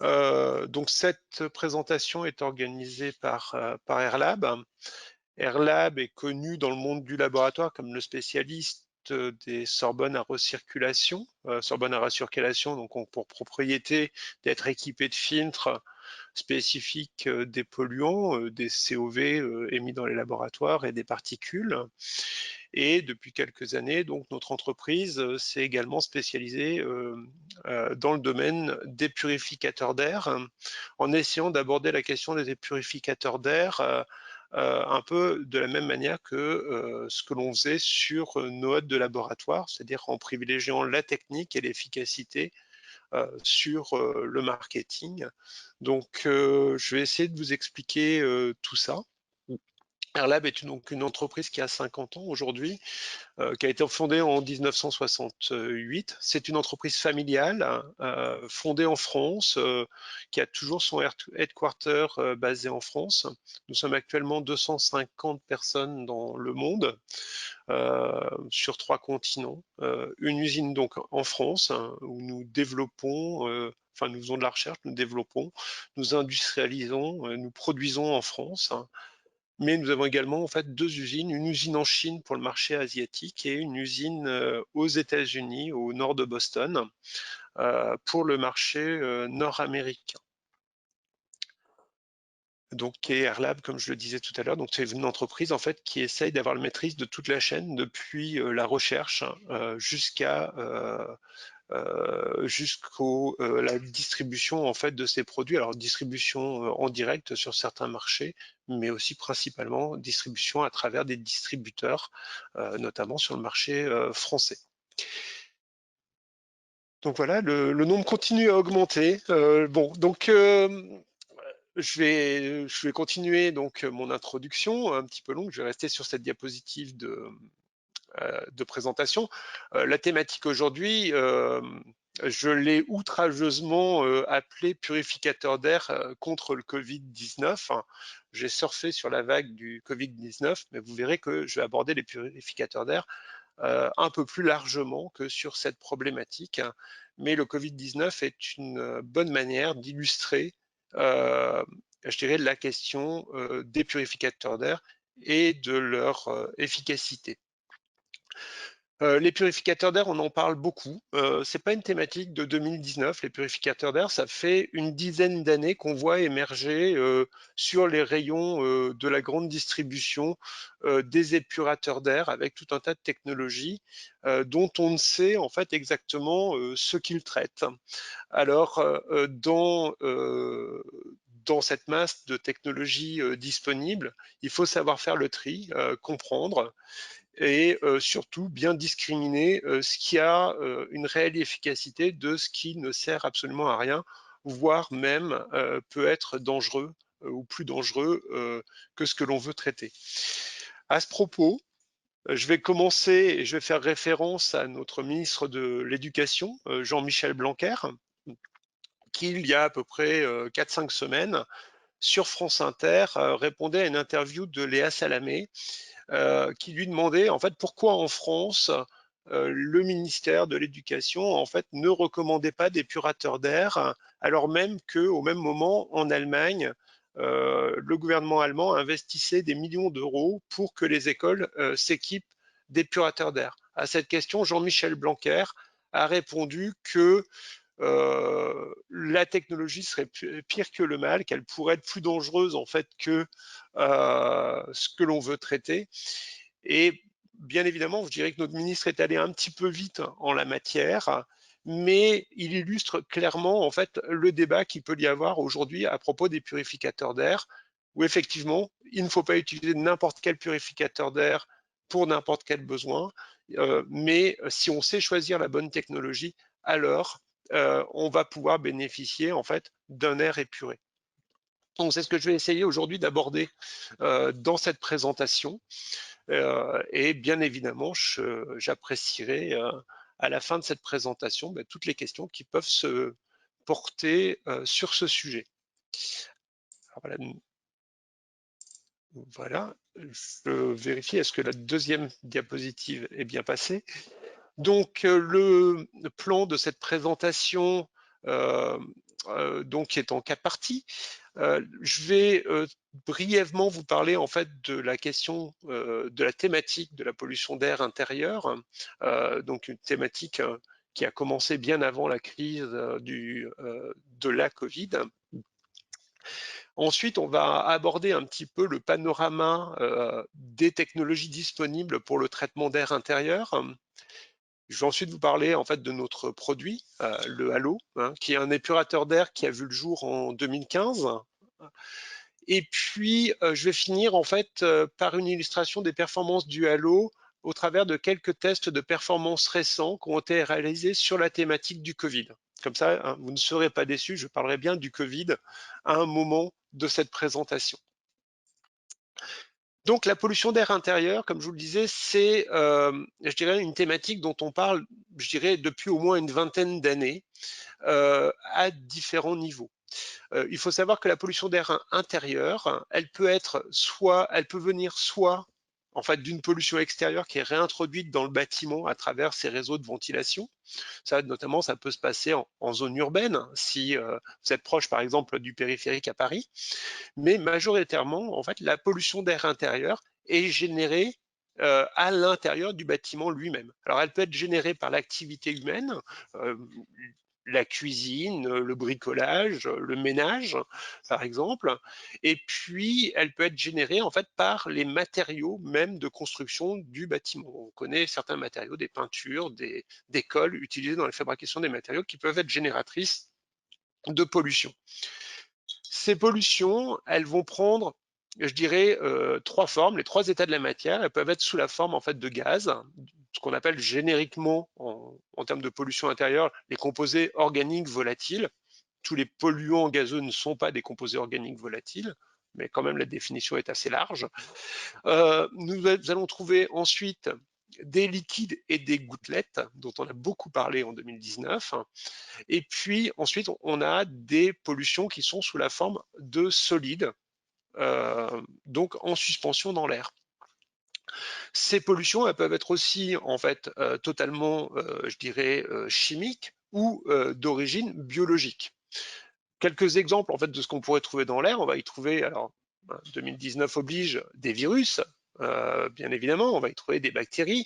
Donc cette présentation est organisée par Airlab. Airlab est connu dans le monde du laboratoire comme le spécialiste des Sorbonne à recirculation. Sorbonne à recirculation donc ont pour propriété d'être équipés de filtres spécifiques des polluants, des COV émis dans les laboratoires et des particules. Et depuis quelques années, donc notre entreprise s'est également spécialisée dans le domaine des purificateurs d'air, en essayant d'aborder la question des purificateurs d'air un peu de la même manière que ce que l'on faisait sur nos hôtes de laboratoire, c'est-à-dire en privilégiant la technique et l'efficacité sur le marketing. Donc, je vais essayer de vous expliquer tout ça. Airlab est donc une entreprise qui a 50 ans aujourd'hui, qui a été fondée en 1968. C'est une entreprise familiale fondée en France, qui a toujours son headquarter basé en France. Nous sommes actuellement 250 personnes dans le monde, sur 3 continents. Une usine donc en France, hein, où nous développons, enfin nous faisons de la recherche, nous développons, nous industrialisons, nous produisons en France, hein. Mais nous avons également en fait 2 usines, une usine en Chine pour le marché asiatique et une usine aux États-Unis, au nord de Boston, pour le marché nord-américain. Donc, qui est Airlab, comme je le disais tout à l'heure. Donc, c'est une entreprise en fait qui essaye d'avoir la maîtrise de toute la chaîne depuis la recherche jusqu'à jusqu'au la distribution en fait de ces produits. Alors distribution en direct sur certains marchés, mais aussi principalement distribution à travers des distributeurs, notamment sur le marché français. Donc voilà, le nombre continue à augmenter. Bon, donc je vais continuer donc mon introduction un petit peu longue. Je vais rester sur cette diapositive de présentation. La thématique aujourd'hui, je l'ai outrageusement appelé purificateur d'air contre le Covid-19. J'ai surfé sur la vague du Covid-19, mais vous verrez que je vais aborder les purificateurs d'air un peu plus largement que sur cette problématique. Mais le Covid-19 est une bonne manière d'illustrer, je dirais, la question des purificateurs d'air et de leur efficacité. Les purificateurs d'air, on en parle beaucoup. C'est pas une thématique de 2019. Les purificateurs d'air, ça fait une dizaine d'années qu'on voit émerger sur les rayons de la grande distribution des épurateurs d'air avec tout un tas de technologies dont on ne sait en fait exactement ce qu'ils traitent. Alors, dans cette masse de technologies disponibles, il faut savoir faire le tri, comprendre et surtout bien discriminer ce qui a une réelle efficacité de ce qui ne sert absolument à rien, voire même peut être dangereux ou plus dangereux que ce que l'on veut traiter. À ce propos, je vais commencer et je vais faire référence à notre ministre de l'Éducation, Jean-Michel Blanquer, qui, il y a à peu près 4-5 semaines, sur France Inter, répondait à une interview de Léa Salamé, qui lui demandait en fait pourquoi en France le ministère de l'Éducation en fait ne recommandait pas d'épurateurs d'air, alors même qu'au même moment en Allemagne, le gouvernement allemand investissait des millions d'euros pour que les écoles s'équipent d'épurateurs d'air. À cette question, Jean-Michel Blanquer a répondu que la technologie serait pire que le mal, qu'elle pourrait être plus dangereuse en fait que ce que l'on veut traiter. Et bien évidemment, je dirais que notre ministre est allé un petit peu vite en la matière, mais il illustre clairement en fait le débat qu'il peut y avoir aujourd'hui à propos des purificateurs d'air, où effectivement, il ne faut pas utiliser n'importe quel purificateur d'air pour n'importe quel besoin, mais si on sait choisir la bonne technologie, alors on va pouvoir bénéficier en fait d'un air épuré. Donc c'est ce que je vais essayer aujourd'hui d'aborder dans cette présentation. Et bien évidemment, j'apprécierai à la fin de cette présentation toutes les questions qui peuvent se porter sur ce sujet. Alors voilà, je vérifie, est-ce que la deuxième diapositive est bien passée? Donc le plan de cette présentation donc qui est en 4 parties. Je vais brièvement vous parler en fait de la question de la thématique de la pollution d'air intérieur, donc une thématique qui a commencé bien avant la crise de la Covid. Ensuite, on va aborder un petit peu le panorama des technologies disponibles pour le traitement d'air intérieur. Je vais ensuite vous parler en fait de notre produit, le Halo, hein, qui est un épurateur d'air qui a vu le jour en 2015. Et puis, je vais finir en fait par une illustration des performances du Halo au travers de quelques tests de performance récents qui ont été réalisés sur la thématique du Covid. Comme ça, hein, vous ne serez pas déçus, je parlerai bien du Covid à un moment de cette présentation. Donc la pollution d'air intérieur, comme je vous le disais, c'est, je dirais, une thématique dont on parle, je dirais, depuis au moins une vingtaine d'années, à différents niveaux. Il faut savoir que la pollution d'air intérieur, elle peut venir soit en fait d'une pollution extérieure qui est réintroduite dans le bâtiment à travers ces réseaux de ventilation. Ça, notamment, ça peut se passer en zone urbaine, si vous êtes proche, par exemple, du périphérique à Paris. Mais majoritairement, en fait, la pollution d'air intérieur est générée à l'intérieur du bâtiment lui-même. Alors, elle peut être générée par l'activité humaine, euh, la cuisine, le bricolage, le ménage, par exemple. Et puis, elle peut être générée en fait par les matériaux même de construction du bâtiment. On connaît certains matériaux, des peintures, des cols utilisés dans la fabrication des matériaux qui peuvent être génératrices de pollution. Ces pollutions, elles vont prendre, je dirais, trois formes, les trois états de la matière. Elles peuvent être sous la forme en fait de gaz, ce qu'on appelle génériquement en termes de pollution intérieure les composés organiques volatiles. Tous les polluants gazeux ne sont pas des composés organiques volatiles, mais quand même la définition est assez large. Nous allons trouver ensuite des liquides et des gouttelettes, dont on a beaucoup parlé en 2019. Et puis ensuite, on a des pollutions qui sont sous la forme de solides, donc en suspension dans l'air. Ces pollutions, elles peuvent être aussi en fait totalement, je dirais, chimiques ou d'origine biologique. Quelques exemples en fait de ce qu'on pourrait trouver dans l'air, on va y trouver, alors 2019 oblige, des virus, bien évidemment, on va y trouver des bactéries.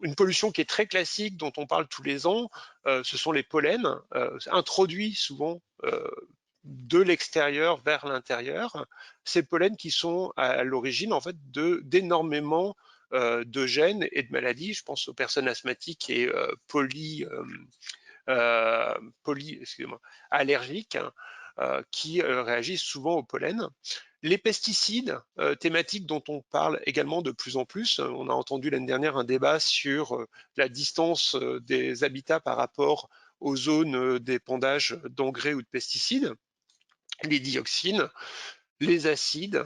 Une pollution qui est très classique, dont on parle tous les ans, ce sont les pollens, introduits souvent de l'extérieur vers l'intérieur. Ces pollens qui sont à l'origine en fait d'énormément de gènes et de maladies. Je pense aux personnes asthmatiques et allergiques, hein, qui réagissent souvent au pollen. Les pesticides, thématiques dont on parle également de plus en plus. On a entendu l'année dernière un débat sur la distance des habitats par rapport aux zones d'épandage d'engrais ou de pesticides, les dioxines, les acides,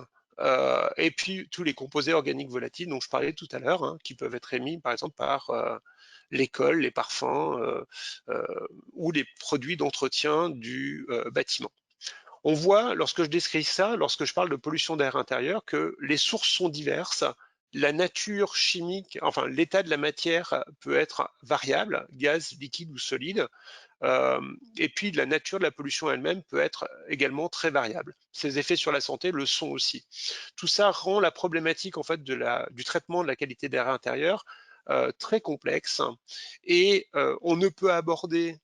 et puis tous les composés organiques volatiles dont je parlais tout à l'heure, hein, qui peuvent être émis par exemple par l'école, les parfums ou les produits d'entretien du bâtiment. On voit, lorsque je décris ça, lorsque je parle de pollution d'air intérieur, que les sources sont diverses, la nature chimique, enfin l'état de la matière peut être variable, gaz, liquide ou solide, et puis la nature de la pollution elle-même peut être également très variable. Ses effets sur la santé le sont aussi. Tout ça rend la problématique en fait du traitement de la qualité d'air intérieur très complexe, et on ne peut aborder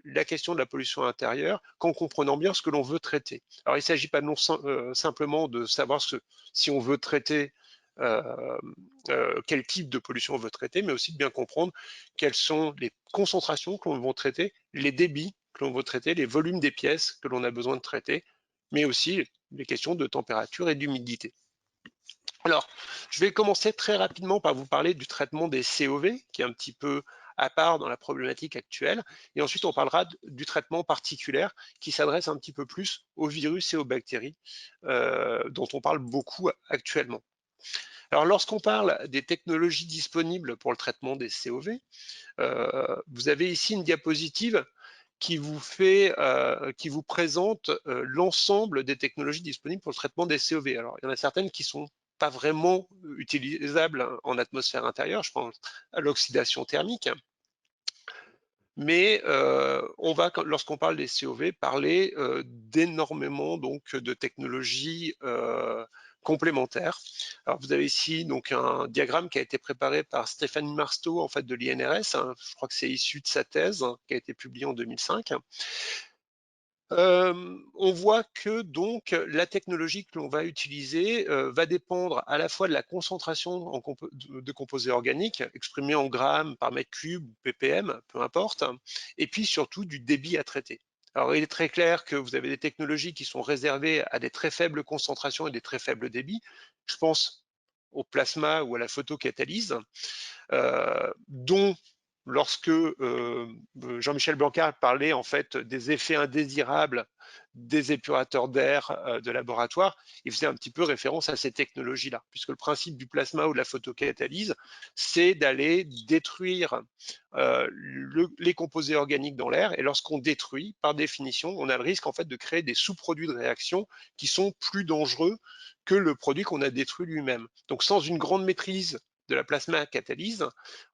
la question de la pollution intérieure qu'en comprenant bien ce que l'on veut traiter. Alors il ne s'agit pas simplement de savoir si on veut traiter quel type de pollution on veut traiter, mais aussi de bien comprendre quelles sont les concentrations que l'on veut traiter, les débits que l'on veut traiter, les volumes des pièces que l'on a besoin de traiter, mais aussi les questions de température et d'humidité. Alors, je vais commencer très rapidement par vous parler du traitement des COV, qui est un petit peu à part dans la problématique actuelle, et ensuite on parlera du traitement particulier qui s'adresse un petit peu plus aux virus et aux bactéries, dont on parle beaucoup actuellement. Alors, lorsqu'on parle des technologies disponibles pour le traitement des COV, vous avez ici une diapositive qui vous présente l'ensemble des technologies disponibles pour le traitement des COV. Alors, il y en a certaines qui sont pas vraiment utilisables en atmosphère intérieure, je pense à l'oxydation thermique, mais on va, lorsqu'on parle des COV, parler d'énormément donc de technologies complémentaires. Alors vous avez ici donc un diagramme qui a été préparé par Stéphanie Marsteau en fait de l'INRS, hein, je crois que c'est issu de sa thèse hein, qui a été publiée en 2005. On voit que donc la technologie que l'on va utiliser va dépendre à la fois de la concentration de composés organiques, exprimés en grammes par mètre cube ou ppm, peu importe, et puis surtout du débit à traiter. Alors il est très clair que vous avez des technologies qui sont réservées à des très faibles concentrations et des très faibles débits. Je pense au plasma ou à la photocatalyse, dont lorsque Jean-Michel Blanquer parlait en fait des effets indésirables des épurateurs d'air de laboratoire, il faisait un petit peu référence à ces technologies-là, puisque le principe du plasma ou de la photocatalyse, c'est d'aller détruire les composés organiques dans l'air, et lorsqu'on détruit, par définition, on a le risque en fait de créer des sous-produits de réaction qui sont plus dangereux que le produit qu'on a détruit lui-même. Donc sans une grande maîtrise de la plasma catalyse,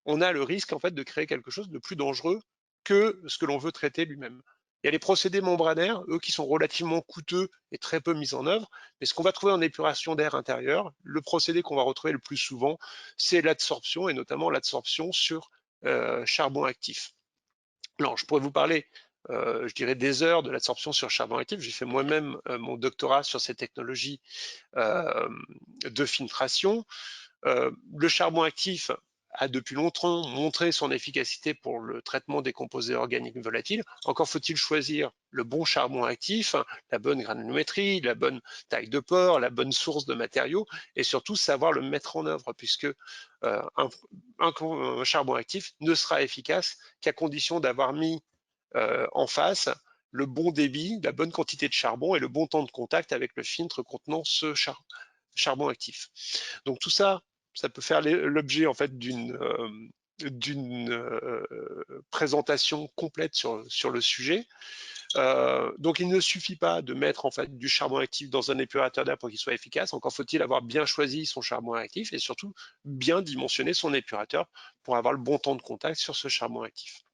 on a le risque en fait de créer quelque chose de plus dangereux que ce que l'on veut traiter lui-même. Il y a les procédés membranaires, eux qui sont relativement coûteux et très peu mis en œuvre, mais ce qu'on va trouver en épuration d'air intérieur, le procédé qu'on va retrouver le plus souvent, c'est l'adsorption et notamment l'adsorption sur charbon actif. Alors, je pourrais vous parler, je dirais, des heures de l'adsorption sur charbon actif. J'ai fait moi-même mon doctorat sur ces technologies de filtration. Le charbon actif a depuis longtemps montré son efficacité pour le traitement des composés organiques volatiles. Encore faut-il choisir le bon charbon actif, la bonne granulométrie, la bonne taille de pore, la bonne source de matériaux, et surtout savoir le mettre en œuvre, puisque un charbon actif ne sera efficace qu'à condition d'avoir mis en face le bon débit, la bonne quantité de charbon et le bon temps de contact avec le filtre contenant ce charbon actif. Donc tout ça, ça peut faire l'objet en fait d'une présentation complète sur le sujet. Donc il ne suffit pas de mettre en fait du charbon actif dans un épurateur d'air pour qu'il soit efficace. Encore faut-il avoir bien choisi son charbon actif et surtout bien dimensionner son épurateur pour avoir le bon temps de contact sur ce charbon actif.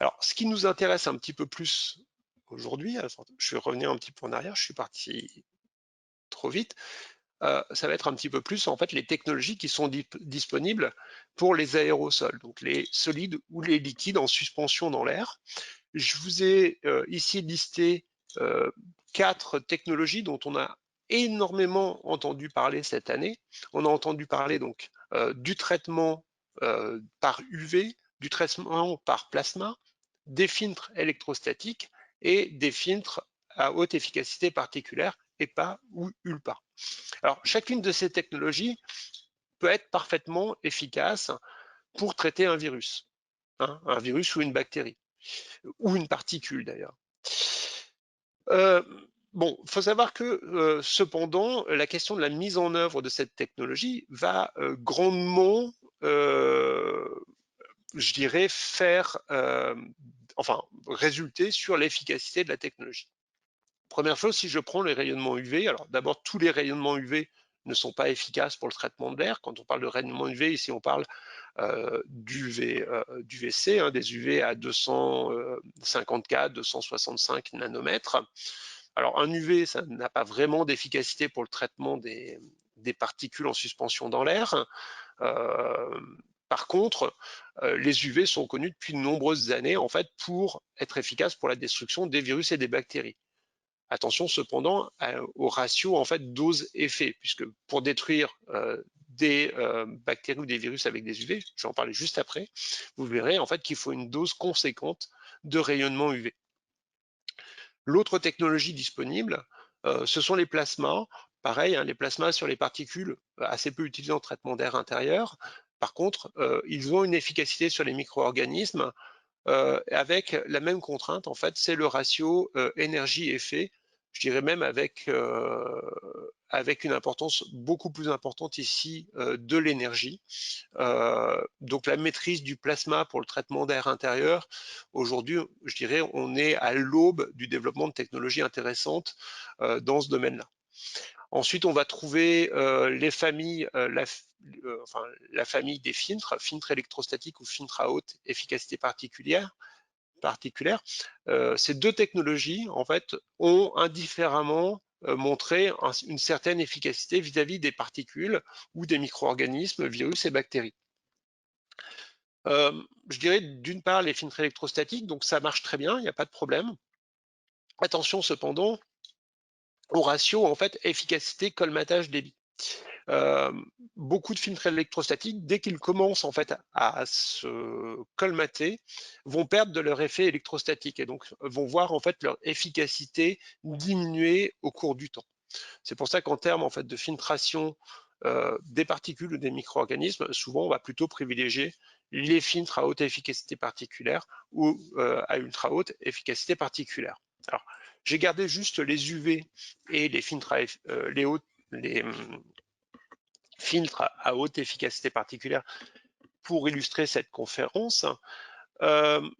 Alors, ce qui nous intéresse un petit peu plus aujourd'hui, je vais revenir un petit peu en arrière, je suis parti trop vite, ça va être un petit peu plus en fait les technologies qui sont disponibles pour les aérosols, donc les solides ou les liquides en suspension dans l'air. Je vous ai ici listé 4 technologies dont on a énormément entendu parler cette année. On a entendu parler donc du traitement par UV, du traitement par plasma, des filtres électrostatiques et des filtres à haute efficacité particulière, EPA ou ULPA. Alors, chacune de ces technologies peut être parfaitement efficace pour traiter un virus, hein, un virus ou une bactérie, ou une particule d'ailleurs. Bon, il faut savoir que cependant, la question de la mise en œuvre de cette technologie va grandement, je dirais, résulter sur l'efficacité de la technologie. Première chose, si je prends les rayonnements UV, alors d'abord, tous les rayonnements UV ne sont pas efficaces pour le traitement de l'air. Quand on parle de rayonnement UV, ici on parle d'UVC, hein, des UV à 254, 265 nanomètres. Alors un UV, ça n'a pas vraiment d'efficacité pour le traitement des particules en suspension dans l'air. Par contre, les UV sont connus depuis de nombreuses années en fait pour être efficaces pour la destruction des virus et des bactéries. Attention cependant au ratio en fait dose-effet, puisque pour détruire des bactéries ou des virus avec des UV, je vais en parler juste après, vous verrez en fait qu'il faut une dose conséquente de rayonnement UV. L'autre technologie disponible, ce sont les plasmas. Pareil, hein, les plasmas sur les particules, assez peu utilisés en traitement d'air intérieur. Par contre, ils ont une efficacité sur les micro-organismes avec la même contrainte, en fait, c'est le ratio énergie-effet, je dirais même avec une importance beaucoup plus importante ici de l'énergie. Donc la maîtrise du plasma pour le traitement d'air intérieur, aujourd'hui, je dirais, on est à l'aube du développement de technologies intéressantes dans ce domaine-là. Ensuite, on va trouver les familles, enfin, la famille des filtres électrostatiques ou filtres à haute efficacité particulière. Ces deux technologies, en fait, ont indifféremment montré une certaine efficacité vis-à-vis des particules ou des micro-organismes, virus et bactéries. Je dirais d'une part les filtres électrostatiques, donc ça marche très bien, il n'y a pas de problème. Attention cependant au ratio en fait efficacité colmatage débit. Beaucoup de filtres électrostatiques, dès qu'ils commencent en fait à se colmater, vont perdre de leur effet électrostatique et donc vont voir en fait leur efficacité diminuer au cours du temps. C'est pour ça qu'en termes en fait de filtration des particules ou des micro-organismes, souvent on va plutôt privilégier les filtres à haute efficacité particulière ou à ultra haute efficacité particulière. Alors, j'ai gardé juste les UV et les filtres les filtres à haute efficacité particulière pour illustrer cette conférence.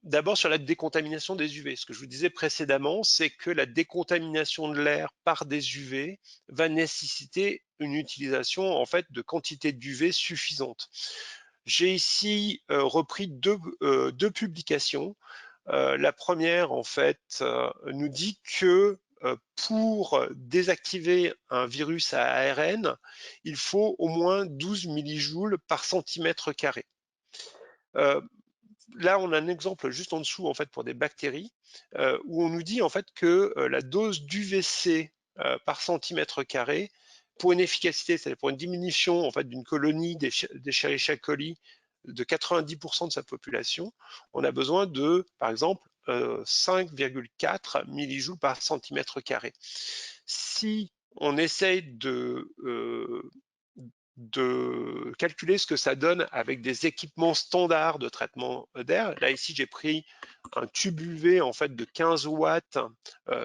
D'abord sur la décontamination des UV. Ce que je vous disais précédemment, c'est que la décontamination de l'air par des UV va nécessiter une utilisation en fait de quantité d'UV suffisante. J'ai ici repris deux publications. La première, en fait, nous dit que pour désactiver un virus à ARN, il faut au moins 12 millijoules par centimètre carré. Là, on a un exemple juste en dessous, en fait, pour des bactéries, où on nous dit en fait que la dose d'UVC par centimètre carré, pour une efficacité, c'est-à-dire pour une diminution en fait d'une colonie d'Escherichia coli de 90% de sa population, on a besoin de, par exemple, 5,4 millijoules par centimètre carré. Si on essaye de calculer ce que ça donne avec des équipements standards de traitement d'air. Là, ici, j'ai pris un tube UV en fait de 15 watts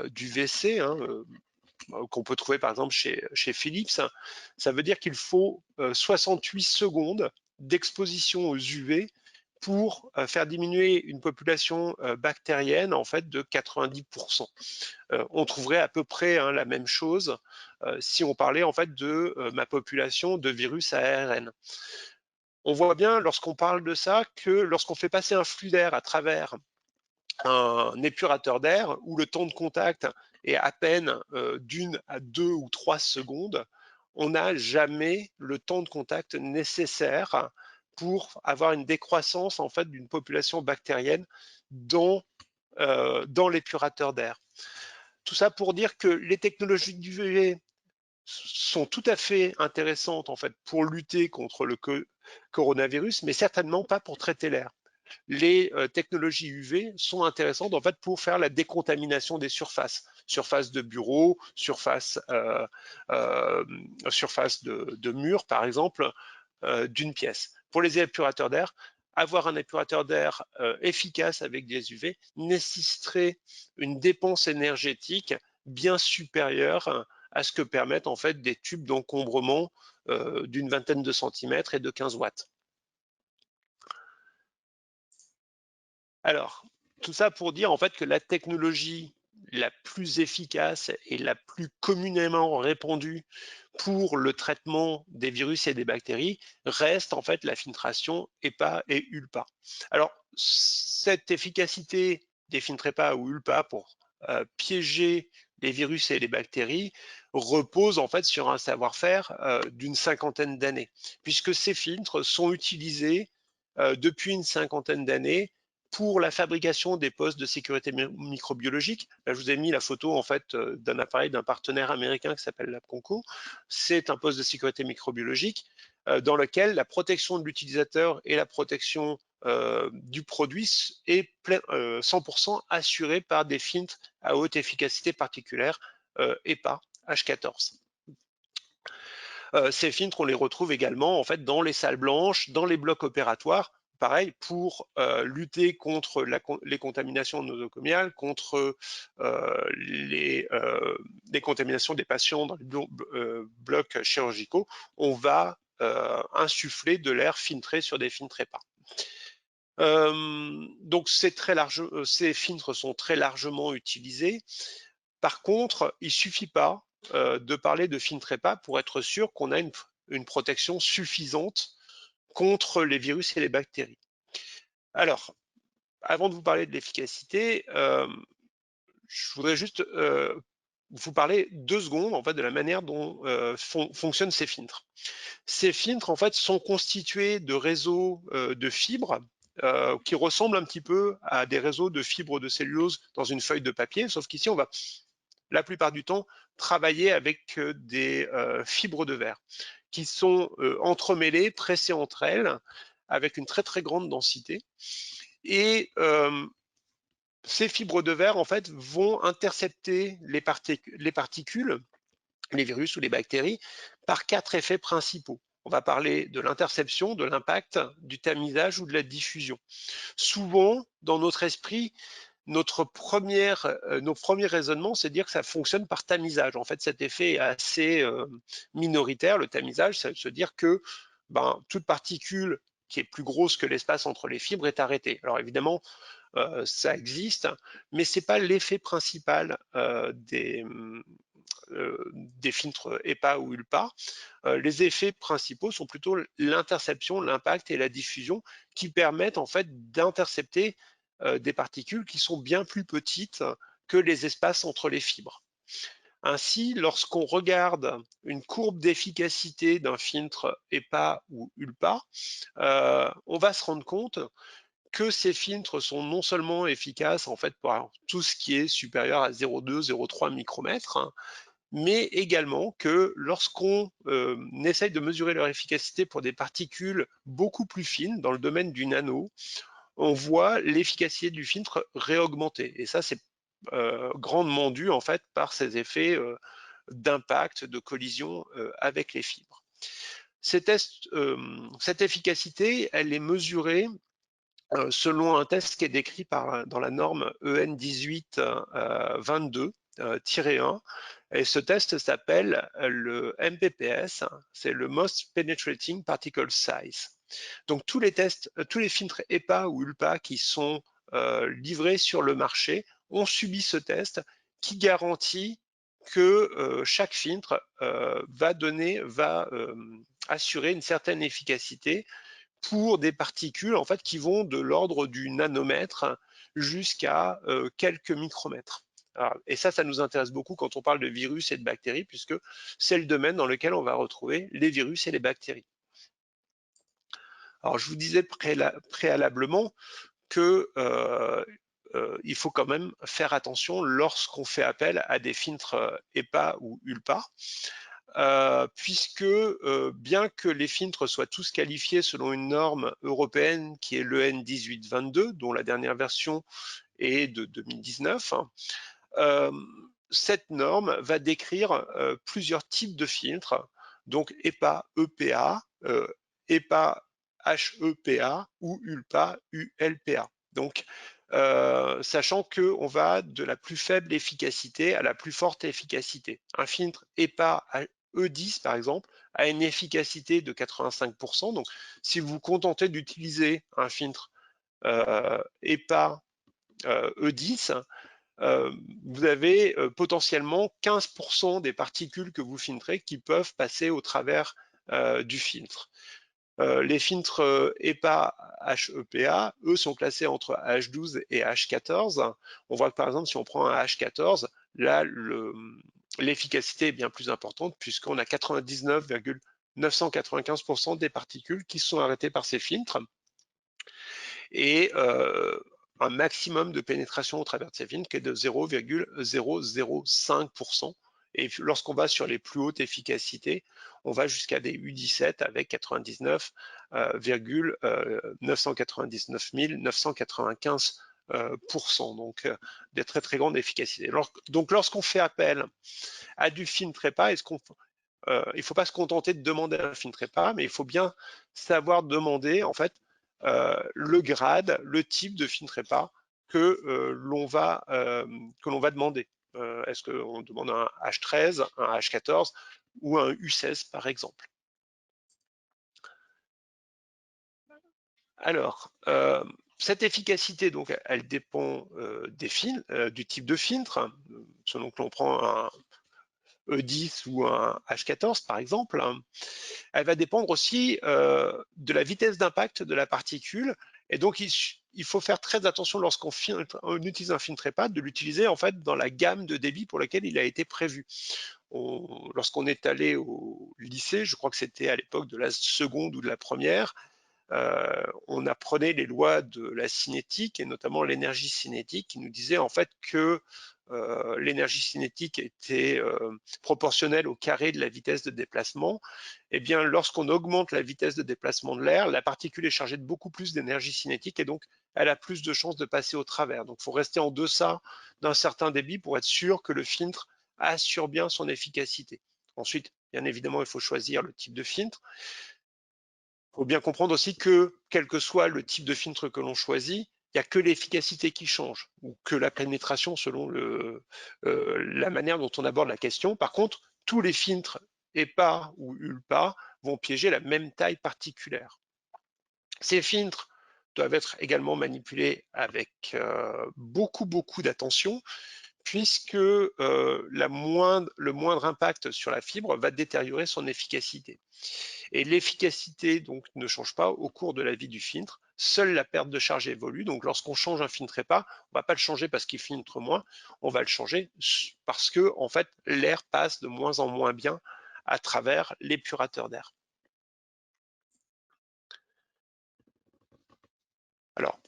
d'UVC, qu'on peut trouver par exemple chez Philips. Ça veut dire qu'il faut 68 secondes d'exposition aux UV pour faire diminuer une population bactérienne en fait de 90%. On trouverait à peu près la même chose si on parlait en fait de ma population de virus à ARN. On voit bien lorsqu'on parle de ça que lorsqu'on fait passer un flux d'air à travers un épurateur d'air où le temps de contact est à peine d'1 à 2 ou 3 secondes, on n'a jamais le temps de contact nécessaire pour avoir une décroissance en fait d'une population bactérienne dans l'épurateur d'air. Tout ça pour dire que les technologies d'UV sont tout à fait intéressantes en fait pour lutter contre le coronavirus, mais certainement pas pour traiter l'air. Les technologies UV sont intéressantes en fait pour faire la décontamination des surfaces de bureaux, surfaces de murs par exemple d'une pièce. Pour les épurateurs d'air, avoir un épurateur d'air efficace avec des UV nécessiterait une dépense énergétique bien supérieure à ce que permettent en fait des tubes d'encombrement d'une vingtaine de centimètres et de 15 watts. Alors, tout ça pour dire en fait que la technologie la plus efficace et la plus communément répandue pour le traitement des virus et des bactéries reste en fait la filtration EPA et ULPA. Alors, cette efficacité des filtres EPA ou ULPA pour piéger les virus et les bactéries repose en fait sur un savoir-faire d'une cinquantaine d'années, puisque ces filtres sont utilisés depuis une cinquantaine d'années pour la fabrication des postes de sécurité microbiologique. Là, je vous ai mis la photo en fait d'un appareil d'un partenaire américain qui s'appelle LabConco. C'est un poste de sécurité microbiologique dans lequel la protection de l'utilisateur et la protection du produit est 100% assurée par des filtres à haute efficacité particulière EPA H14. Ces filtres, on les retrouve également en fait dans les salles blanches, dans les blocs opératoires, pareil, pour lutter contre les contaminations nosocomiales, contre les contaminations des patients dans les blocs chirurgicaux, on va insuffler de l'air filtré sur des filtres EPA. Donc ces filtres sont très largement utilisés. Par contre, il ne suffit pas de parler de filtre EPA pour être sûr qu'on a une protection suffisante contre les virus et les bactéries. Alors, avant de vous parler de l'efficacité, je voudrais juste vous parler 2 secondes en fait de la manière dont fonctionnent ces filtres. Ces filtres en fait sont constitués de réseaux de fibres qui ressemblent un petit peu à des réseaux de fibres de cellulose dans une feuille de papier, sauf qu'ici on va la plupart du temps travailler avec des fibres de verre qui sont entremêlées, pressées entre elles, avec une très très grande densité. Et ces fibres de verre en fait vont intercepter les particules, les virus ou les bactéries, par 4 effets principaux. On va parler de l'interception, de l'impact, du tamisage ou de la diffusion. Souvent, dans notre esprit, nos premiers raisonnements, c'est de dire que ça fonctionne par tamisage. En fait, cet effet est assez minoritaire. Le tamisage, ça veut se dire que toute particule qui est plus grosse que l'espace entre les fibres est arrêtée. Alors évidemment, ça existe, mais c'est pas l'effet principal des filtres EPA ou ULPA. Les effets principaux sont plutôt l'interception, l'impact et la diffusion qui permettent en fait d'intercepter des particules qui sont bien plus petites que les espaces entre les fibres. Ainsi, lorsqu'on regarde une courbe d'efficacité d'un filtre EPA ou ULPA, on va se rendre compte que ces filtres sont non seulement efficaces en fait pour tout ce qui est supérieur à 0,2, 0,3 micromètres, hein, mais également que lorsqu'on essaye de mesurer leur efficacité pour des particules beaucoup plus fines dans le domaine du nano, on voit l'efficacité du filtre réaugmenter. Et ça, c'est grandement dû en fait par ces effets d'impact, de collision avec les fibres. Cette efficacité, elle est mesurée selon un test qui est décrit dans la norme EN 1822-1, et ce test s'appelle le MPPS, c'est le Most Penetrating Particle Size. Donc tous les tests, tous les filtres EPA ou ULPA qui sont livrés sur le marché ont subi ce test qui garantit que chaque filtre va assurer une certaine efficacité pour des particules en fait qui vont de l'ordre du nanomètre jusqu'à quelques micromètres. Alors, et ça nous intéresse beaucoup quand on parle de virus et de bactéries, puisque c'est le domaine dans lequel on va retrouver les virus et les bactéries. Alors, je vous disais préalablement que il faut quand même faire attention lorsqu'on fait appel à des filtres EPA ou ULPA, puisque bien que les filtres soient tous qualifiés selon une norme européenne qui est l'EN 1822, dont la dernière version est de 2019, cette norme va décrire plusieurs types de filtres, donc EPA, EPA, EPA, HEPA ou ULPA, ULPA. Donc, sachant qu'on va de la plus faible efficacité à la plus forte efficacité. Un filtre EPA E10, par exemple, a une efficacité de 85%. Donc, si vous vous contentez d'utiliser un filtre EPA E10, vous avez potentiellement 15% des particules que vous filtrez qui peuvent passer au travers du filtre. Les filtres EPA HEPA, eux, sont classés entre H12 et H14. On voit que par exemple, si on prend un H14, là, l'efficacité est bien plus importante puisqu'on a 99,995% des particules qui sont arrêtées par ces filtres. Et un maximum de pénétration au travers de ces filtres qui est de 0,005%. Et lorsqu'on va sur les plus hautes efficacités, on va jusqu'à des U17 avec 99,999 995%, donc des très très grandes efficacités. Donc lorsqu'on fait appel à du filtre EPA, il ne faut pas se contenter de demander un filtre EPA, mais il faut bien savoir demander en fait le grade, le type de filtre EPA que l'on va demander. Est-ce qu'on demande un H13, un H14 ou un U16 par exemple? Alors, cette efficacité, donc, elle dépend du type de filtre. Selon que l'on prend E10 ou un H14 par exemple, hein, elle va dépendre aussi de la vitesse d'impact de la particule. Et donc, il faut faire très attention lorsqu'on utilise un filtre EPA, de l'utiliser en fait dans la gamme de débit pour laquelle il a été prévu. Lorsqu'on est allé au lycée, je crois que c'était à l'époque de la seconde ou de la première, on apprenait les lois de la cinétique et notamment l'énergie cinétique qui nous disait en fait que l'énergie cinétique était proportionnelle au carré de la vitesse de déplacement. Et bien, lorsqu'on augmente la vitesse de déplacement de l'air, la particule est chargée de beaucoup plus d'énergie cinétique et donc elle a plus de chances de passer au travers. Donc, il faut rester en deçà d'un certain débit pour être sûr que le filtre assure bien son efficacité. Ensuite, bien évidemment, il faut choisir le type de filtre. Il faut bien comprendre aussi que, quel que soit le type de filtre que l'on choisit, il n'y a que l'efficacité qui change, ou que la pénétration selon la manière dont on aborde la question. Par contre, tous les filtres EPA ou ULPA vont piéger la même taille particulière. Ces filtres doivent être également manipulés avec beaucoup d'attention, puisque le moindre impact sur la fibre va détériorer son efficacité. Et l'efficacité donc ne change pas au cours de la vie du filtre. Seule la perte de charge évolue. Donc lorsqu'on change un filtre EPA, on ne va pas le changer parce qu'il filtre moins, on va le changer parce que en fait l'air passe de moins en moins bien à travers l'épurateur d'air. Alors,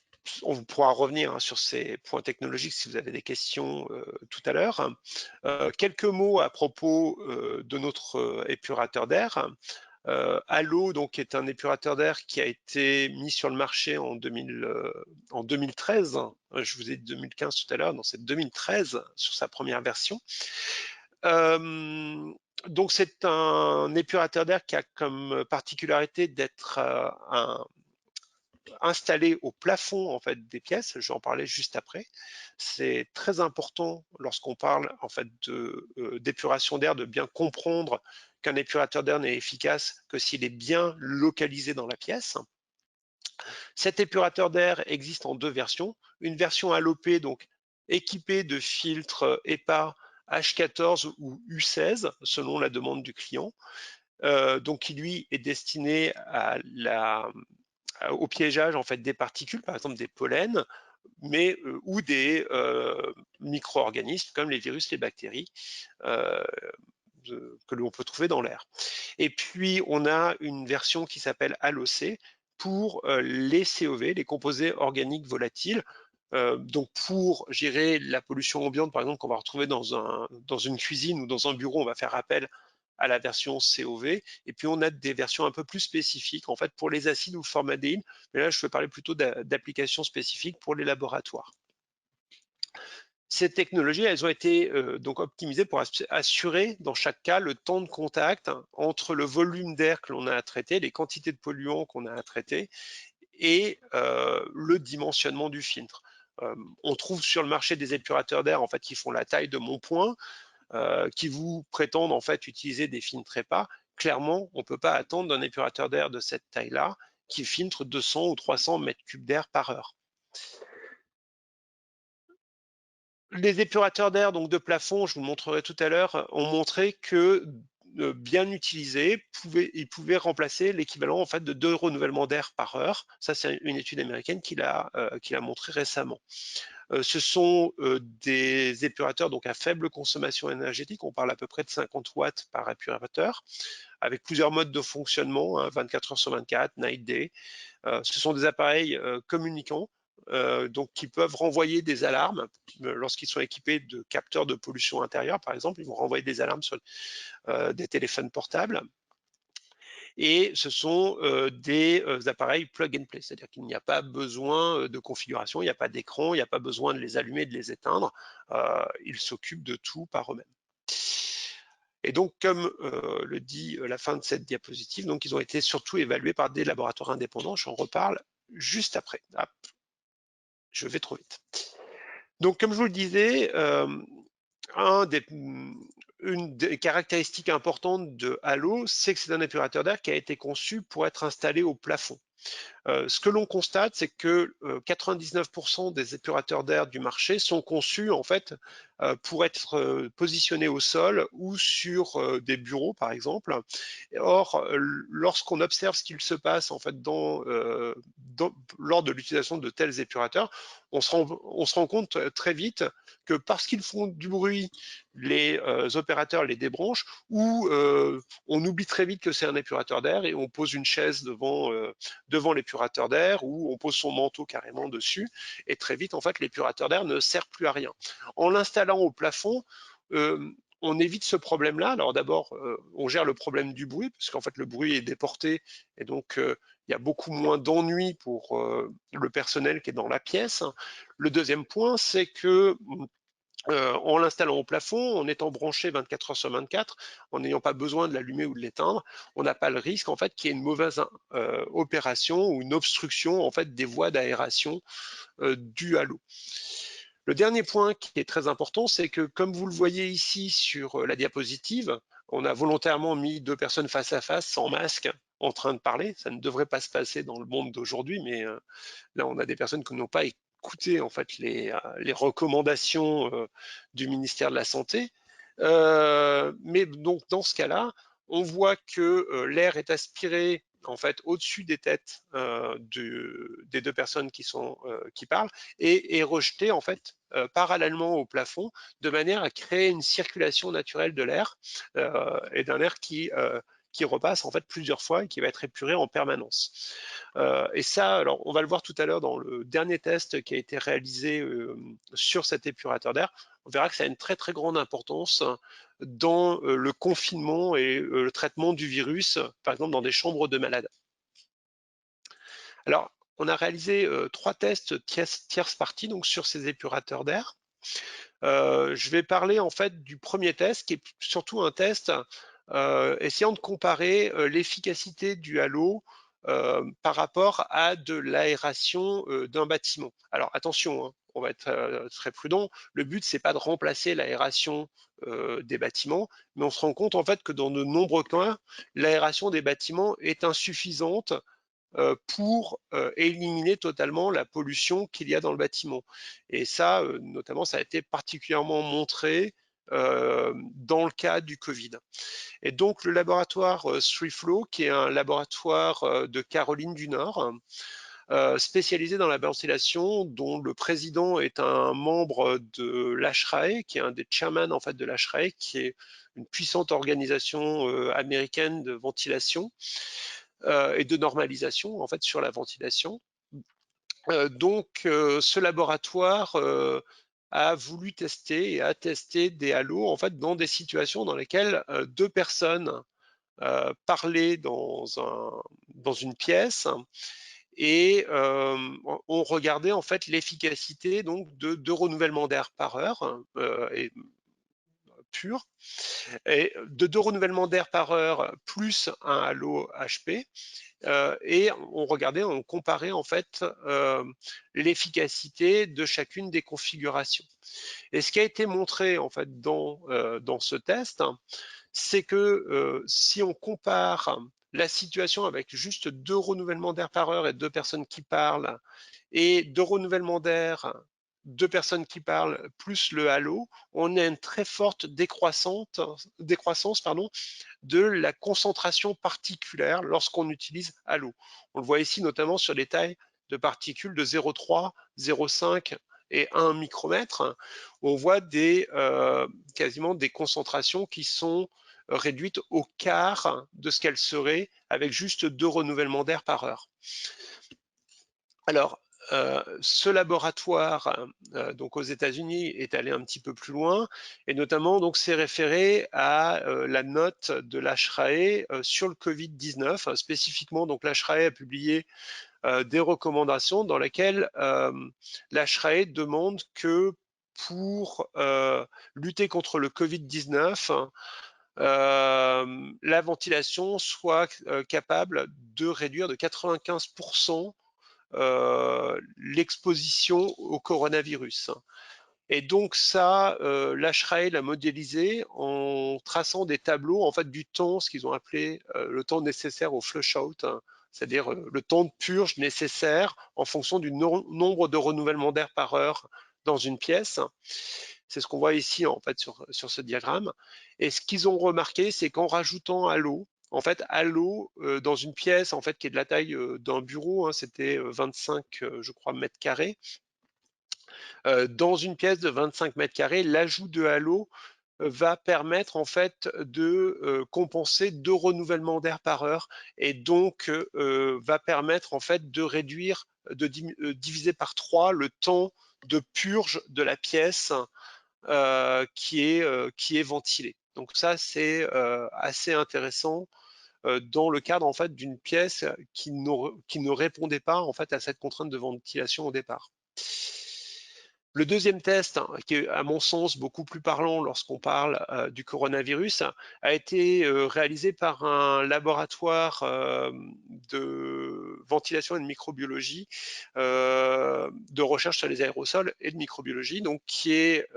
on pourra revenir sur ces points technologiques si vous avez des questions tout à l'heure. Quelques mots à propos de notre épurateur d'air. Allo donc, est un épurateur d'air qui a été mis sur le marché en 2013. Je vous ai dit 2015 tout à l'heure, non, c'est 2013 sur sa première version. Donc c'est un épurateur d'air qui a comme particularité d'être installé au plafond en fait des pièces. Je vais en parler juste après. C'est très important lorsqu'on parle en fait d'épuration d'air de bien comprendre qu'un épurateur d'air n'est efficace que s'il est bien localisé dans la pièce. Cet épurateur d'air existe en deux versions. Une version ALOP, donc équipée de filtres EPA H14 ou U16 selon la demande du client, donc qui lui est destiné au piégeage en fait des particules, par exemple des pollens, mais ou des micro-organismes comme les virus, les bactéries que l'on peut trouver dans l'air. Et puis on a une version qui s'appelle ALOC pour les COV, les composés organiques volatiles. Donc pour gérer la pollution ambiante, par exemple, qu'on va retrouver dans une cuisine ou dans un bureau, on va faire appel à la version COV. Et puis on a des versions un peu plus spécifiques, en fait, pour les acides ou le formaldéhyde. Mais là, je vais parler plutôt d'applications spécifiques pour les laboratoires. Ces technologies, elles ont été donc optimisées pour assurer dans chaque cas le temps de contact entre le volume d'air que l'on a à traiter, les quantités de polluants qu'on a à traiter et le dimensionnement du filtre. On trouve sur le marché des épurateurs d'air en fait qui font la taille de mon poing, qui vous prétendent en fait utiliser des filtres EPA. Clairement, on ne peut pas attendre d'un épurateur d'air de cette taille-là qui filtre 200 ou 300 mètres cubes d'air par heure. Les épurateurs d'air donc de plafond, je vous le montrerai tout à l'heure, ont montré que bien utilisés, ils pouvaient remplacer l'équivalent en fait de 2 renouvellements d'air par heure. Ça, c'est une étude américaine qui l'a montré récemment. Ce sont des épurateurs donc à faible consommation énergétique. On parle à peu près de 50 watts par épurateur, avec plusieurs modes de fonctionnement, hein, 24 heures sur 24, night day. Ce sont des appareils communicants, donc qui peuvent renvoyer des alarmes lorsqu'ils sont équipés de capteurs de pollution intérieure, par exemple. Ils vont renvoyer des alarmes sur des téléphones portables. Et ce sont des appareils plug and play, c'est-à-dire qu'il n'y a pas besoin de configuration, il n'y a pas d'écran, il n'y a pas besoin de les allumer, de les éteindre. Ils s'occupent de tout par eux-mêmes. Et donc, comme le dit la fin de cette diapositive, donc ils ont été surtout évalués par des laboratoires indépendants. J'en reparle juste après. Hop, je vais trop vite. Donc, comme je vous le disais, une des caractéristiques importantes de Halo, c'est que c'est un épurateur d'air qui a été conçu pour être installé au plafond. Ce que l'on constate, c'est que 99% des épurateurs d'air du marché sont conçus en fait pour être positionnés au sol ou sur des bureaux, par exemple. Or, lorsqu'on observe ce qu'il se passe en fait lors de l'utilisation de tels épurateurs, on se rend compte très vite que parce qu'ils font du bruit, les opérateurs les débranchent ou on oublie très vite que c'est un épurateur d'air et on pose une chaise devant l'épurateur d'air ou on pose son manteau carrément dessus et très vite en fait l'épurateur d'air ne sert plus à rien. En l'installant au plafond, on évite ce problème-là. Alors d'abord, on gère le problème du bruit, parce qu'en fait le bruit est déporté et donc il y a beaucoup moins d'ennuis pour le personnel qui est dans la pièce. Le deuxième point, c'est que en l'installant au plafond, en étant branché 24 heures sur 24, en n'ayant pas besoin de l'allumer ou de l'éteindre, on n'a pas le risque en fait qu'il y ait une mauvaise opération ou une obstruction en fait des voies d'aération dues à l'eau. Le dernier point qui est très important, c'est que comme vous le voyez ici sur la diapositive, on a volontairement mis deux personnes face à face, sans masque, en train de parler. Ça ne devrait pas se passer dans le monde d'aujourd'hui, mais là, on a des personnes qui n'ont pas écouté en fait les recommandations du ministère de la Santé. Mais donc dans ce cas-là, on voit que l'air est aspiré en fait au-dessus des têtes des deux personnes qui parlent et est rejeté en fait parallèlement au plafond de manière à créer une circulation naturelle de l'air et d'un air qui repasse en fait plusieurs fois et qui va être épuré en permanence. Et ça, alors on va le voir tout à l'heure dans le dernier test qui a été réalisé sur cet épurateur d'air. On verra que ça a une très très grande importance dans le confinement et le traitement du virus, par exemple dans des chambres de malades. Alors, on a réalisé 3 tests tierce partie donc sur ces épurateurs d'air. Je vais parler en fait du premier test qui est surtout un test essayant de comparer l'efficacité du halo par rapport à de l'aération d'un bâtiment. Alors attention, hein, on va être très prudent. Le but c'est pas de remplacer l'aération des bâtiments, mais on se rend compte en fait que dans de nombreux cas, l'aération des bâtiments est insuffisante pour éliminer totalement la pollution qu'il y a dans le bâtiment. Et ça, notamment, ça a été particulièrement montré dans le cas du Covid. Et donc, le laboratoire StreetFlow, qui est un laboratoire de Caroline du Nord, spécialisé dans la ventilation, dont le président est un membre de l'ASHRAE, qui est un des chairman en fait de l'ASHRAE, qui est une puissante organisation américaine de ventilation et de normalisation en fait sur la ventilation. Donc ce laboratoire a voulu tester et a testé des halos en fait dans des situations dans lesquelles deux personnes parlaient dans une pièce et on regardait en fait l'efficacité donc de 2 renouvellements d'air par heure et pur et de 2 renouvellements d'air par heure plus un halo HP et on regardait, on comparait en fait l'efficacité de chacune des configurations. Et ce qui a été montré en fait dans ce test, c'est que si on compare la situation avec juste 2 renouvellements d'air par heure et 2 personnes qui parlent et 2 renouvellements d'air, 2 personnes qui parlent plus le halo, on a une très forte décroissance de la concentration particulaire lorsqu'on utilise halo. On le voit ici notamment sur les tailles de particules de 0,3, 0,5 et 1 micromètre. On voit quasiment des concentrations qui sont réduites au quart de ce qu'elles seraient avec juste 2 renouvellements d'air par heure. Alors, ce laboratoire donc aux États-Unis est allé un petit peu plus loin et notamment donc s'est référé à la note de l'ASHRAE sur le Covid-19. Spécifiquement, donc l'ASHRAE a publié des recommandations dans lesquelles l'ASHRAE demande que pour lutter contre le Covid-19, la ventilation soit capable de réduire de 95% l'exposition au coronavirus. Et donc ça, l'ASHRAE l'a modélisé en traçant des tableaux en fait du temps, ce qu'ils ont appelé le temps nécessaire au flush out, hein, c'est-à-dire le temps de purge nécessaire en fonction du nombre de renouvellements d'air par heure dans une pièce. C'est ce qu'on voit ici en fait sur ce diagramme. Et ce qu'ils ont remarqué, c'est qu'en rajoutant à l'eau, en fait, à l'eau, dans une pièce en fait qui est de la taille d'un bureau, hein, c'était 25, je crois, mètres carrés. Dans une pièce de 25 mètres carrés, l'ajout de halo va permettre en fait de compenser 2 renouvellements d'air par heure et donc va permettre en fait de réduire, de diviser par 3 le temps de purge de la pièce qui est ventilée. Donc ça c'est assez intéressant dans le cadre en fait d'une pièce qui ne répondait pas en fait à cette contrainte de ventilation au départ. Le deuxième test, hein, qui est à mon sens beaucoup plus parlant lorsqu'on parle du coronavirus, a été réalisé par un laboratoire de ventilation et de microbiologie, de recherche sur les aérosols et de microbiologie, donc qui est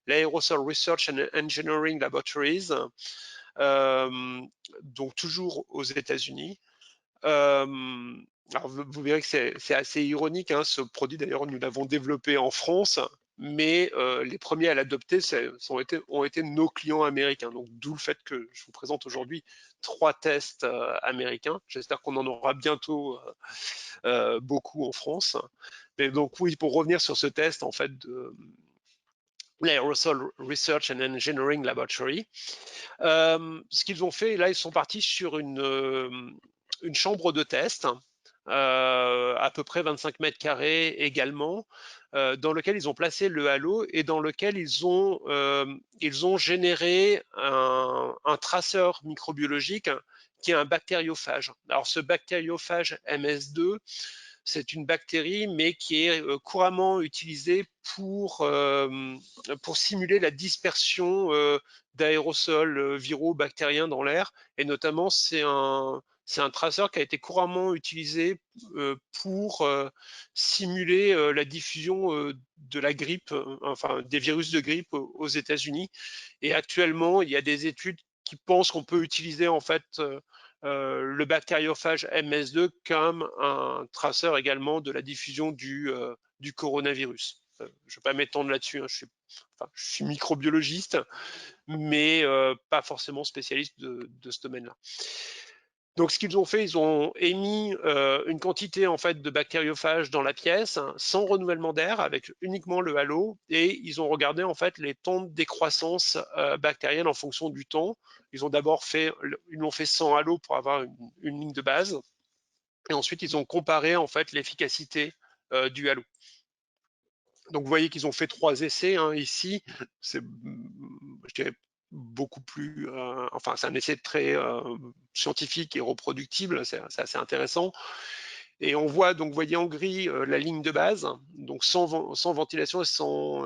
l'Aerosol Research and Engineering Laboratories, donc toujours aux États-Unis. Alors vous verrez que c'est assez ironique, hein, ce produit d'ailleurs nous l'avons développé en France, mais les premiers à l'adopter ont été nos clients américains. Donc d'où le fait que je vous présente aujourd'hui 3 tests américains. J'espère qu'on en aura bientôt beaucoup en France. Mais donc oui, pour revenir sur ce test en fait de l'Aerosol Research and Engineering Laboratory, ce qu'ils ont fait, là ils sont partis sur une chambre de test, à peu près 25 mètres carrés également, dans lequel ils ont placé le halo et dans lequel ils ont généré un traceur microbiologique qui est un bactériophage. Alors ce bactériophage MS2, c'est une bactérie, mais qui est couramment utilisée pour simuler la dispersion d'aérosols viraux bactériens dans l'air. Et notamment, c'est un traceur qui a été couramment utilisé pour simuler la diffusion de la grippe, enfin des virus de grippe aux États-Unis. Et actuellement, il y a des études qui pensent qu'on peut utiliser en fait le bactériophage MS2 comme un traceur également de la diffusion du coronavirus. Je ne vais pas m'étendre là-dessus, hein, je suis microbiologiste, mais pas forcément spécialiste de ce domaine-là. Donc ce qu'ils ont fait, ils ont émis une quantité en fait de bactériophages dans la pièce, hein, sans renouvellement d'air, avec uniquement le halo, et ils ont regardé en fait les temps de décroissance bactérienne en fonction du temps. Ils l'ont fait sans halo pour avoir une ligne de base, et ensuite ils ont comparé en fait l'efficacité du halo. Donc vous voyez qu'ils ont fait 3 essais hein, ici. C'est, je dirais, beaucoup plus, enfin c'est un essai très scientifique et reproductible, c'est assez intéressant. Et on voit donc, vous voyez en gris la ligne de base, donc sans ventilation et sans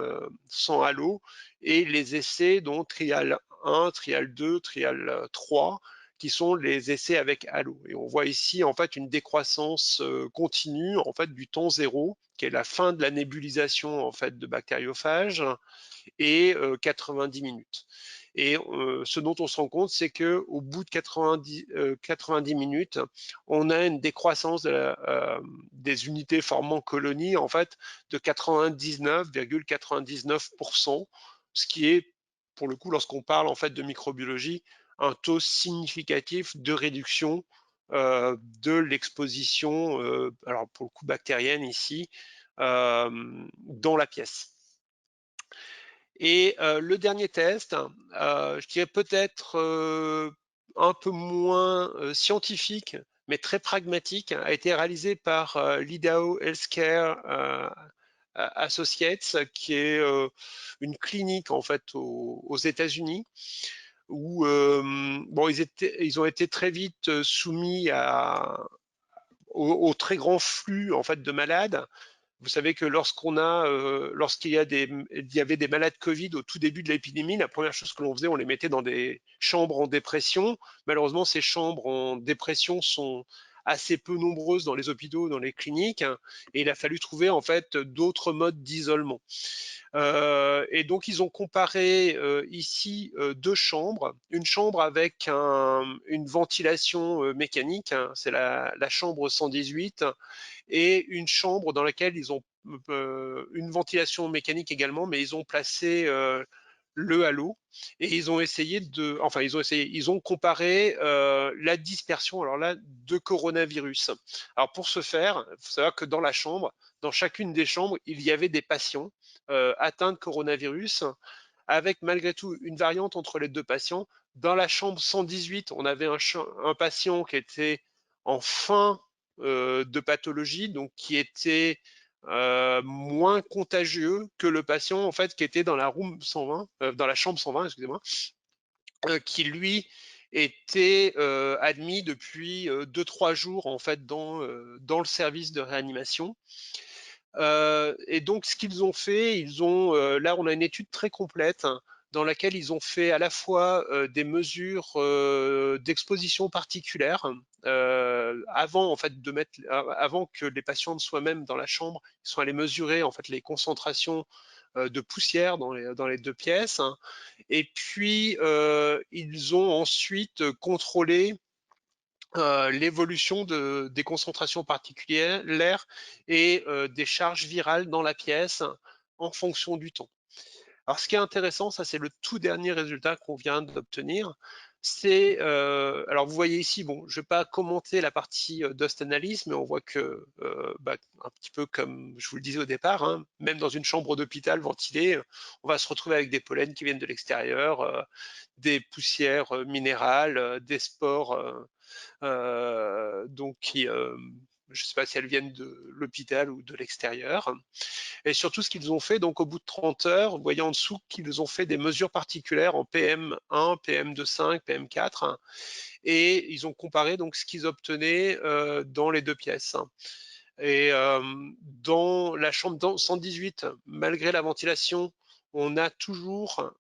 halo, et les essais donc trial 1, trial 2, trial 3, qui sont les essais avec halo. Et on voit ici en fait une décroissance continue en fait du temps zéro, qui est la fin de la nébulisation en fait de bactériophages, et 90 minutes. Et ce dont on se rend compte, c'est qu'au bout de 90 minutes, on a une décroissance des unités formant colonie en fait de 99,99%, ce qui est, pour le coup, lorsqu'on parle en fait de microbiologie, un taux significatif de réduction de l'exposition, alors pour le coup bactérienne ici, dans la pièce. Et le dernier test, je dirais peut-être un peu moins scientifique, mais très pragmatique, a été réalisé par l'Idaho Healthcare Associates, qui est une clinique en fait aux États-Unis, où bon, ils ont été très vite soumis au très grand flux en fait de malades. Vous savez que lorsqu'il y avait des malades Covid au tout début de l'épidémie, la première chose que l'on faisait, on les mettait dans des chambres en dépression. Malheureusement, ces chambres en dépression sont assez peu nombreuses dans les hôpitaux, dans les cliniques, hein, et il a fallu trouver en fait d'autres modes d'isolement. Et donc ils ont comparé ici deux chambres, une chambre avec une ventilation mécanique, hein, c'est la chambre 118, et une chambre dans laquelle ils ont une ventilation mécanique également, mais ils ont placé le halo et ils ont essayé de, enfin ils ont comparé la dispersion, alors là, de coronavirus. Alors pour ce faire, il faut savoir que dans la chambre, dans chacune des chambres, il y avait des patients atteints de coronavirus, avec malgré tout une variante entre les deux patients. Dans la chambre 118, on avait un patient qui était en fin de pathologie, donc qui était moins contagieux que le patient en fait qui était dans la room 120, dans la chambre 120, excusez-moi, qui lui était admis depuis 2-3 jours en fait dans le service de réanimation. Et donc, ce qu'ils ont fait, là, on a une étude très complète, hein, dans laquelle ils ont fait à la fois des mesures d'exposition particulière avant en fait avant que les patients ne soient même dans la chambre, ils sont allés mesurer en fait les concentrations de poussière dans les deux pièces, hein. Et puis ils ont ensuite contrôlé l'évolution des concentrations particulières et des charges virales dans la pièce en fonction du temps. Alors, ce qui est intéressant, ça c'est le tout dernier résultat qu'on vient d'obtenir. C'est, alors vous voyez ici, bon, je ne vais pas commenter la partie dust analysis, mais on voit que, un petit peu comme je vous le disais au départ, hein, même dans une chambre d'hôpital ventilée, on va se retrouver avec des pollens qui viennent de l'extérieur, des poussières minérales, des spores donc je ne sais pas si elles viennent de l'hôpital ou de l'extérieur. Et surtout, ce qu'ils ont fait, donc au bout de 30 heures, vous voyez en dessous qu'ils ont fait des mesures particulières en PM1, PM2,5, PM4, et ils ont comparé donc ce qu'ils obtenaient dans les deux pièces. Et dans la chambre 118, malgré la ventilation, on a toujours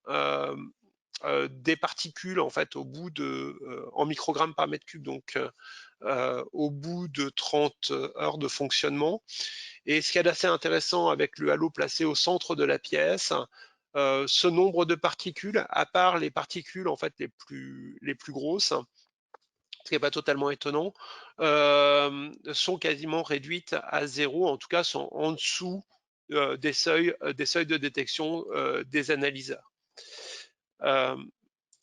des particules en fait au bout de en microgrammes par mètre cube, donc au bout de 30 heures de fonctionnement. Et ce qui est assez intéressant avec le halo placé au centre de la pièce, ce nombre de particules, à part les particules en fait les plus grosses, ce qui n'est pas totalement étonnant, sont quasiment réduites à zéro, en tout cas sont en dessous des seuils de détection des analyseurs.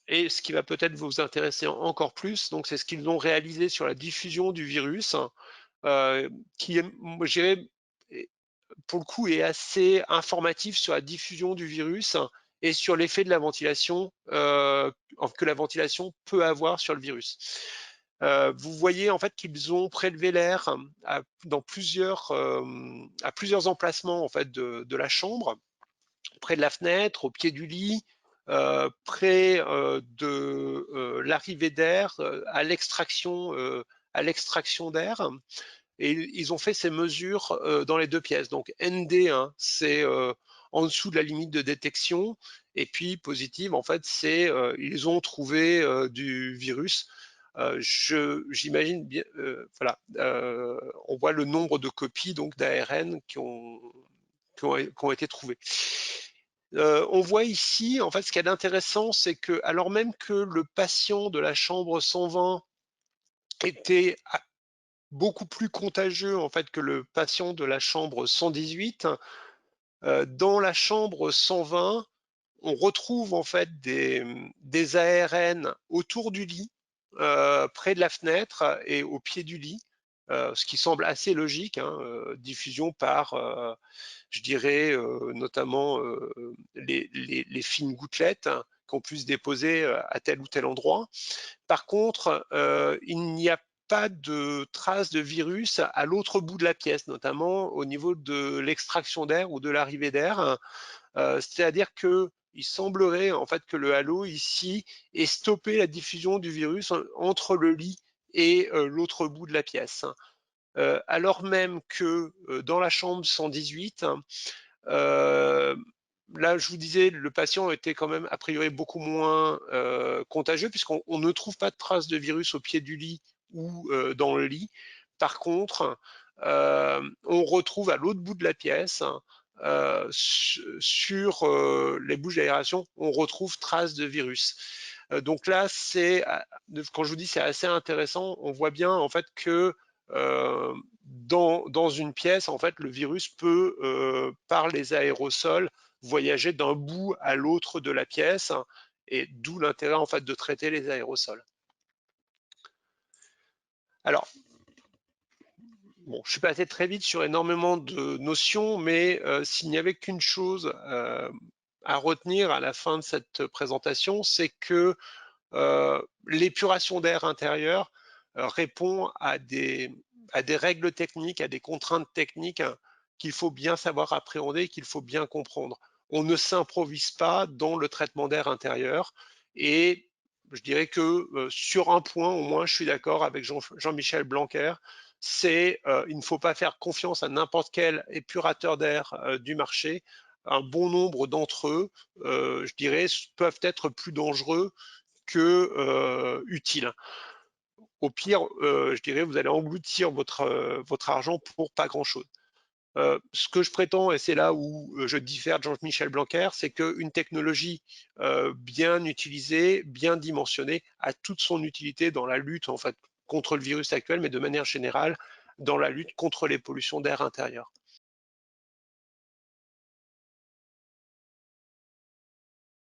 Et ce qui va peut-être vous intéresser encore plus, donc c'est ce qu'ils ont réalisé sur la diffusion du virus, qui est, je dirais, pour le coup, est assez informatif sur la diffusion du virus et sur l'effet de la ventilation que la ventilation peut avoir sur le virus. Vous voyez en fait qu'ils ont prélevé l'air à plusieurs emplacements en fait de la chambre, près de la fenêtre, au pied du lit, près de l'arrivée d'air, à l'extraction d'air. Et ils ont fait ces mesures dans les deux pièces. Donc ND, hein, c'est en dessous de la limite de détection, et puis positive, en fait, c'est ils ont trouvé du virus. J'imagine bien, voilà, on voit le nombre de copies donc d'ARN qui ont été trouvées. On voit ici, en fait, ce qu'il y a d'intéressant, c'est que alors même que le patient de la chambre 120 était beaucoup plus contagieux en fait que le patient de la chambre 118, dans la chambre 120, on retrouve en fait des ARN autour du lit, près de la fenêtre et au pied du lit, ce qui semble assez logique, hein, diffusion par je dirais notamment les fines gouttelettes qu'on puisse déposer à tel ou tel endroit. Par contre, il n'y a pas de traces de virus à l'autre bout de la pièce, notamment au niveau de l'extraction d'air ou de l'arrivée d'air. C'est-à-dire que il semblerait en fait que le halo ici ait stoppé la diffusion du virus entre le lit et l'autre bout de la pièce. Alors même que dans la chambre 118, là, je vous disais, le patient était quand même a priori beaucoup moins contagieux puisqu'on ne trouve pas de traces de virus au pied du lit ou dans le lit. Par contre, on retrouve à l'autre bout de la pièce, sur les bouches d'aération, on retrouve traces de virus. Donc là, quand je vous dis c'est assez intéressant, on voit bien en fait que dans une pièce, en fait, le virus peut, par les aérosols, voyager d'un bout à l'autre de la pièce, et d'où l'intérêt en fait de traiter les aérosols. Alors, bon, je suis passé très vite sur énormément de notions, mais s'il n'y avait qu'une chose à retenir à la fin de cette présentation, c'est que l'épuration d'air intérieur répond à des règles techniques, à des contraintes techniques, hein, qu'il faut bien savoir appréhender, qu'il faut bien comprendre. On ne s'improvise pas dans le traitement d'air intérieur, et je dirais que sur un point au moins je suis d'accord avec Jean-Michel Blanquer, c'est il ne faut pas faire confiance à n'importe quel épurateur d'air du marché. Un bon nombre d'entre eux, je dirais, peuvent être plus dangereux que utile. Au pire, je dirais, vous allez engloutir votre argent pour pas grand-chose. Ce que je prétends, et c'est là où je diffère de Jean-Michel Blanquer, c'est qu'une technologie bien utilisée, bien dimensionnée, a toute son utilité dans la lutte en fait contre le virus actuel, mais de manière générale dans la lutte contre les pollutions d'air intérieur.